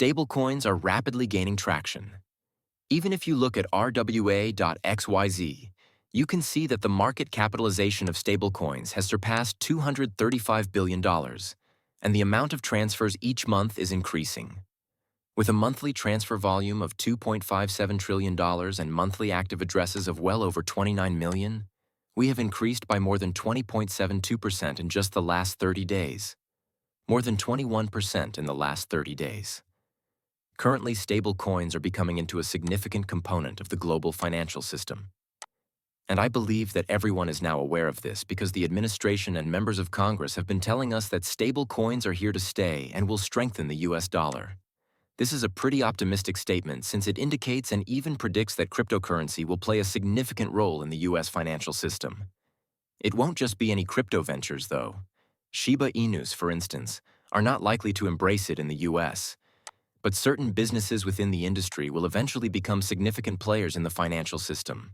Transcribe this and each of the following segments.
Stablecoins are rapidly gaining traction. Even if you look at rwa.xyz, you can see that the market capitalization of stablecoins has surpassed $235 billion, and the amount of transfers each month is increasing. With a monthly transfer volume of $2.57 trillion and monthly active addresses of well over 29 million, we have increased by more than 20.72% in just the last 30 days. More than 21% in the last 30 days. Currently, stable coins are becoming into a significant component of the global financial system. And I believe that everyone is now aware of this because the administration and members of Congress have been telling us that stable coins are here to stay and will strengthen the US dollar. This is a pretty optimistic statement since it indicates and even predicts that cryptocurrency will play a significant role in the US financial system. It won't just be any crypto ventures, though. Shiba Inus, for instance, are not likely to embrace it in the US. But certain businesses within the industry will eventually become significant players in the financial system.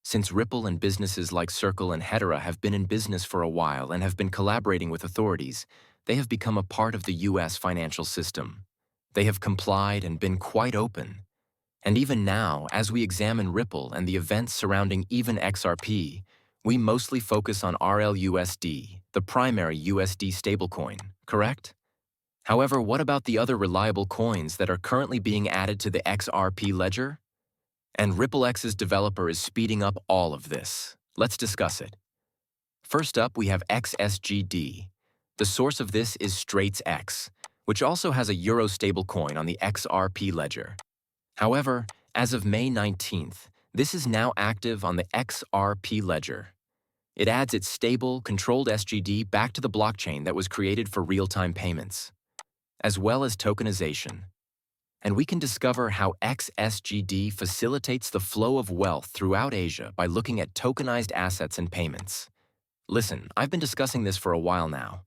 Since Ripple and businesses like Circle and Hedera have been in business for a while and have been collaborating with authorities, they have become a part of the US financial system. They have complied and been quite open. And even now, as we examine Ripple and the events surrounding even XRP, we mostly focus on RLUSD, the primary USD stablecoin, correct? However, what about the other reliable coins that are currently being added to the XRP ledger? And RippleX's developer is speeding up all of this. Let's discuss it. First up, we have XSGD. The source of this is StraitsX, which also has a Euro stablecoin on the XRP ledger. However, as of May 19th, this is now active on the XRP ledger. It adds its stable, controlled SGD back to the blockchain that was created for real-time payments, as well as tokenization. And we can discover how XSGD facilitates the flow of wealth throughout Asia by looking at tokenized assets and payments. Listen, I've been discussing this for a while now.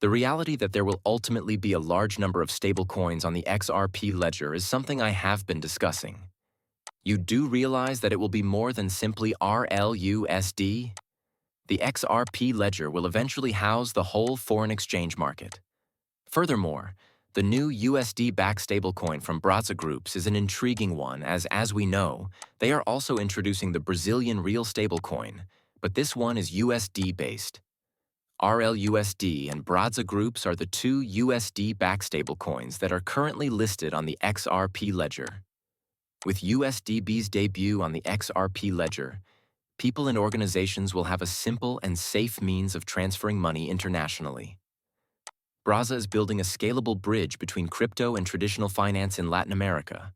The reality that there will ultimately be a large number of stablecoins on the XRP ledger is something I have been discussing. You do realize that it will be more than simply RLUSD? The XRP ledger will eventually house the whole foreign exchange market. Furthermore, the new USD-backed stablecoin from Brazza Groups is an intriguing one as we know, they are also introducing the Brazilian real stablecoin, but this one is USD-based. RLUSD and Brazza Groups are the two USD-backed stablecoins that are currently listed on the XRP ledger. With USDB's debut on the XRP ledger, people and organizations will have a simple and safe means of transferring money internationally. Brazza is building a scalable bridge between crypto and traditional finance in Latin America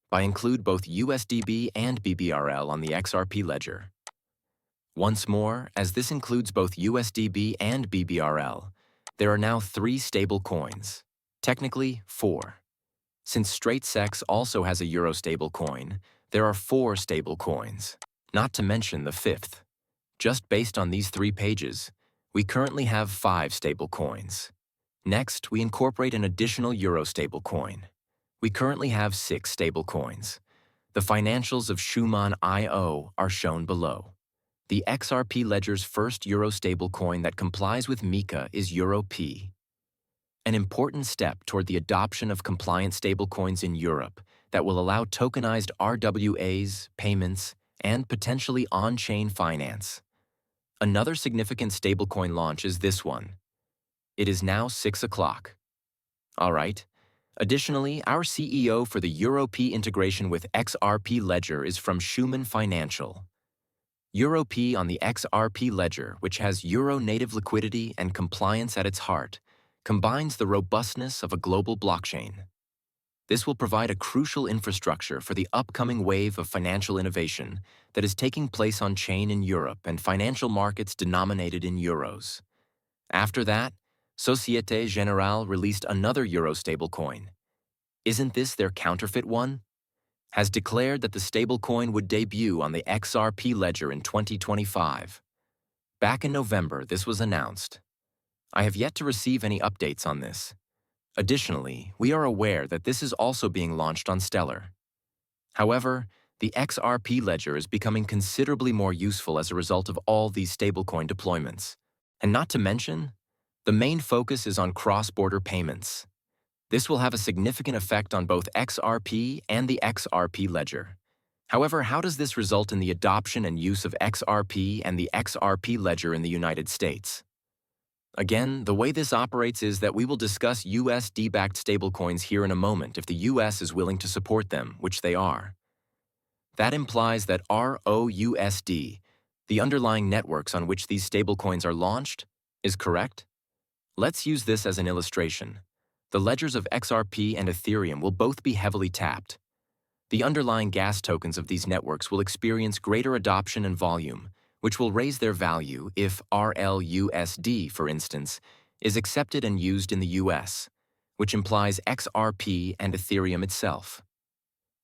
by include both USDB and BBRL on the XRP ledger. Once more, as this includes both USDB and BBRL, there are now 3 stable coins, technically 4. Since StraitsX also has a Euro stable coin, there are 4 stable coins, not to mention the 5th. Just based on these 3 pages, we currently have 5 stable coins. Next, we incorporate an additional Euro stablecoin. We currently have 6 stablecoins. The financials of Schumann.io are shown below. The XRP ledger's first Euro stablecoin that complies with MiCA is EuroP. An important step toward the adoption of compliant stablecoins in Europe that will allow tokenized RWAs, payments, and potentially on-chain finance. Another significant stablecoin launch is this one. It is now 6 o'clock. All right. Additionally, our CEO for the EuroP integration with XRP Ledger is from Schumann Financial. EuroP on the XRP Ledger, which has Euro native liquidity and compliance at its heart, combines the robustness of a global blockchain. This will provide a crucial infrastructure for the upcoming wave of financial innovation that is taking place on-chain in Europe and financial markets denominated in euros. After that, Société Générale released another Euro stablecoin. Isn't this their counterfeit one? Has declared that the stablecoin would debut on the XRP ledger in 2025. Back in November, this was announced. I have yet to receive any updates on this. Additionally, we are aware that this is also being launched on Stellar. However, the XRP ledger is becoming considerably more useful as a result of all these stablecoin deployments. And not to mention, the main focus is on cross-border payments. This will have a significant effect on both XRP and the XRP ledger. However, how does this result in the adoption and use of XRP and the XRP ledger in the United States? Again, the way this operates is that we will discuss USD-backed stablecoins here in a moment if the US is willing to support them, which they are. That implies that ROUSD, the underlying networks on which these stablecoins are launched, is correct. Let's use this as an illustration. The ledgers of XRP and Ethereum will both be heavily tapped. The underlying gas tokens of these networks will experience greater adoption and volume, which will raise their value if RLUSD, for instance, is accepted and used in the US, which implies XRP and Ethereum itself.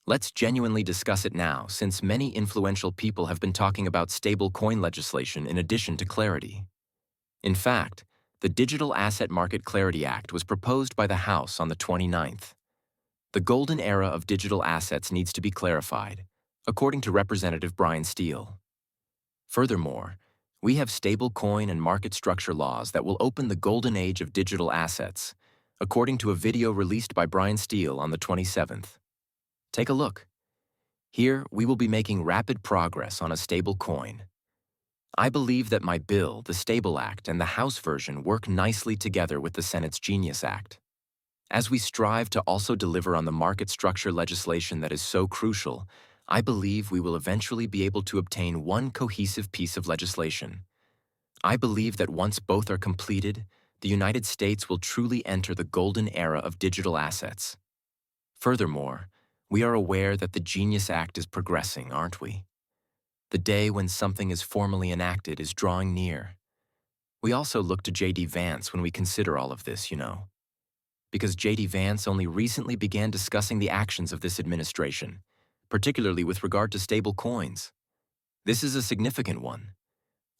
Let's genuinely discuss it now, since many influential people have been talking about stable coin legislation in addition to clarity. In fact, the Digital Asset Market Clarity Act was proposed by the House on the 29th. The golden era of digital assets needs to be clarified, according to Representative Brian Steele. Furthermore, we have stable coin and market structure laws that will open the golden age of digital assets, according to a video released by Brian Steele on the 27th. Take a look. Here, we will be making rapid progress on a stable coin. I believe that my bill, the Stable Act, and the House version work nicely together with the Senate's Genius Act. As we strive to also deliver on the market structure legislation that is so crucial, I believe we will eventually be able to obtain one cohesive piece of legislation. I believe that once both are completed, the United States will truly enter the golden era of digital assets. Furthermore, we are aware that the Genius Act is progressing, aren't we? The day when something is formally enacted is drawing near. We also look to J.D. Vance when we consider all of this, because J.D. Vance only recently began discussing the actions of this administration, particularly with regard to stable coins. This is a significant one.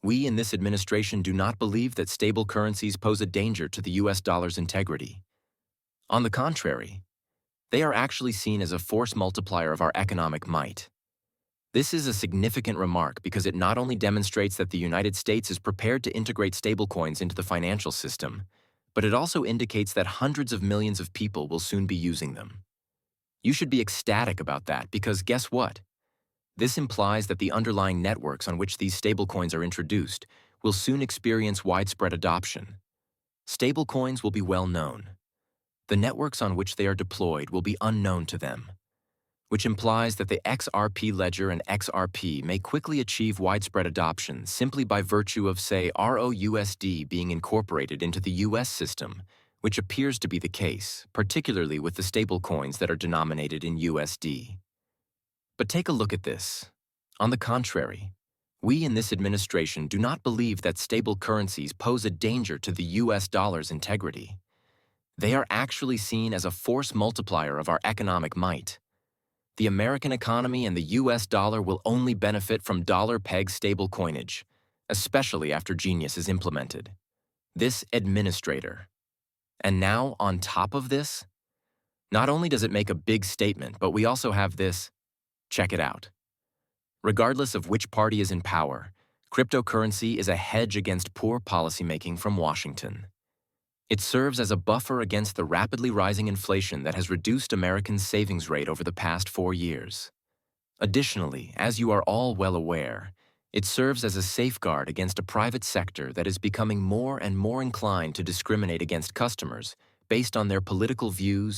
We in this administration do not believe that stable currencies pose a danger to the US dollar's integrity. On the contrary, they are actually seen as a force multiplier of our economic might. This is a significant remark because it not only demonstrates that the United States is prepared to integrate stablecoins into the financial system, but it also indicates that hundreds of millions of people will soon be using them. You should be ecstatic about that because guess what? This implies that the underlying networks on which these stablecoins are introduced will soon experience widespread adoption. Stablecoins will be well known. The networks on which they are deployed will be unknown to them, which implies that the XRP ledger and XRP may quickly achieve widespread adoption simply by virtue of, say, ROUSD being incorporated into the US system, which appears to be the case, particularly with the stablecoins that are denominated in USD. But take a look at this. On the contrary, we in this administration do not believe that stable currencies pose a danger to the US dollar's integrity. They are actually seen as a force multiplier of our economic might. The American economy and the US dollar will only benefit from dollar-pegged stable coinage, especially after Genius is implemented. This administrator. And now, on top of this, not only does it make a big statement, but we also have this. Check it out. Regardless of which party is in power, cryptocurrency is a hedge against poor policymaking from Washington. It serves as a buffer against the rapidly rising inflation that has reduced Americans' savings rate over the past 4 years. Additionally, as you are all well aware, it serves as a safeguard against a private sector that is becoming more and more inclined to discriminate against customers based on their political views and